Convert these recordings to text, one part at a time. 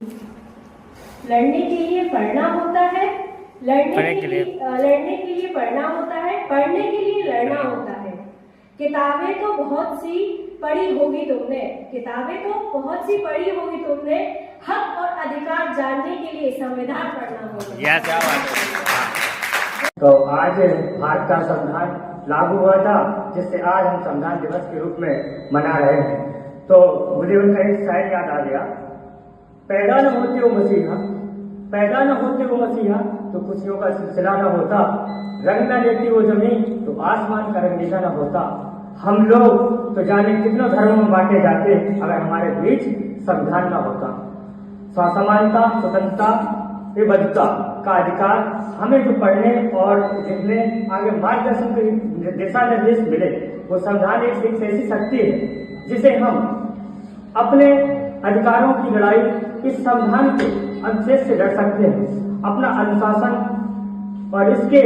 लड़ने के लिए पढ़ना होता है, लड़ने के लिए पढ़ना होता है, पढ़ने के लिए लड़ना होता है। किताबें तो बहुत सी पढ़ी होगी तुमने, किताबें तो बहुत सी पढ़ी होगी तुमने, हक और अधिकार जानने के लिए संविधान पढ़ना होगा। तो आज भारत का संविधान लागू हुआ था, जिससे आज हम संविधान दिवस के रूप में मना रहे हैं। तो मुझे उनका एक शायर याद आ गया, पैदा न होते वो मसीहा, पैदा न होते वो मसीहा तो खुशियों का सिलसिला न होता, रंग न लेती वो जमीन तो आसमान का रंग नीला न होता। हम लोग तो जाने कितनों धर्मों में बांटे जाते अगर हमारे बीच संविधान न होता। समानता, स्वतंत्रता, विविधता का अधिकार हमें जो पढ़ने और लिखने आगे मार्गदर्शन के दिशा निर्देश मिले, वो संविधान एक ऐसी शक्ति है जिसे हम अपने अधिकारों की लड़ाई इस संविधान के अनुच्छेद से लड़ सकते हैं। अपना अनुशासन और इसके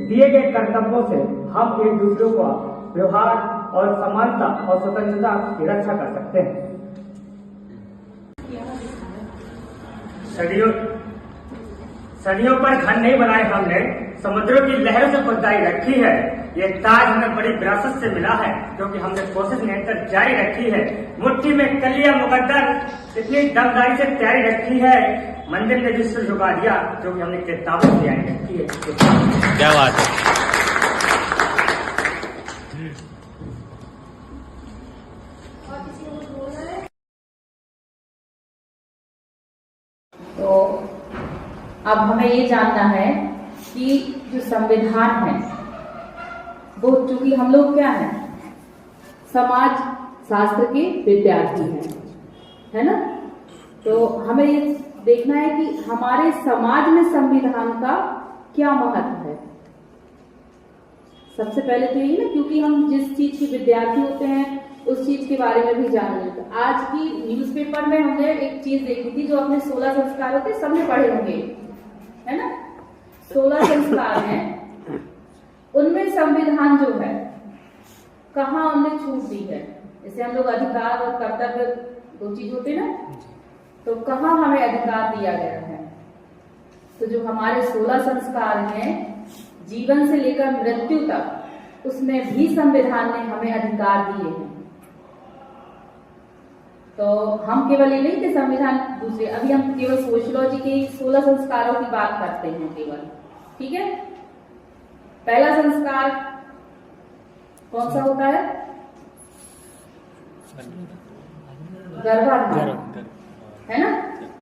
दिए गए कर्तव्यों से हम एक दूसरे का व्यवहार और समानता और स्वतंत्रता की रक्षा कर सकते हैं। सदियों पर घर नहीं बनाए हमने, समुद्रों की लहरों से खुदाई रखी है। ये ताज हमें बड़ी विरासत से मिला है, क्योंकि हमने कोशिश निरंतर जारी रखी है। मुट्ठी में कलिया मुकद्दर इतनी दमदारी से तैयारी रखी है, मंदिर ने जिस झुका दिया क्योंकि हमने किताबों की तैयारी रखी है। क्या बात है। तो अब हमें ये जानना है कि जो संविधान है वो, चूंकि हम लोग क्या है, समाज शास्त्र के विद्यार्थी हैं, है ना, तो हमें ये देखना है कि हमारे समाज में संविधान का क्या महत्व है। सबसे पहले तो यही ना, क्योंकि हम जिस चीज के विद्यार्थी होते हैं उस चीज के बारे में भी जानना है। तो आज की न्यूज़पेपर में हमने एक चीज देखी थी, जो अपने 16 संस्कार होते सबने पढ़े होंगे, है ना, 16 संस्कार हैं, उनमें संविधान जो है कहाँ हमने छूट दी है। जैसे हम लोग अधिकार और कर्तव्य दो चीज होते ना, तो कहाँ हमें अधिकार दिया गया है। तो जो हमारे 16 संस्कार हैं जीवन से लेकर मृत्यु तक, उसमें भी संविधान ने हमें अधिकार दिए हैं। तो हम केवल ये नहीं कि संविधान दूसरे, अभी हम केवल सोशियोलॉजी के 16 संस्कारों की बात करते हैं केवल, ठीक है। पहला संस्कार कौन सा होता है? गर्भाधान, है ना।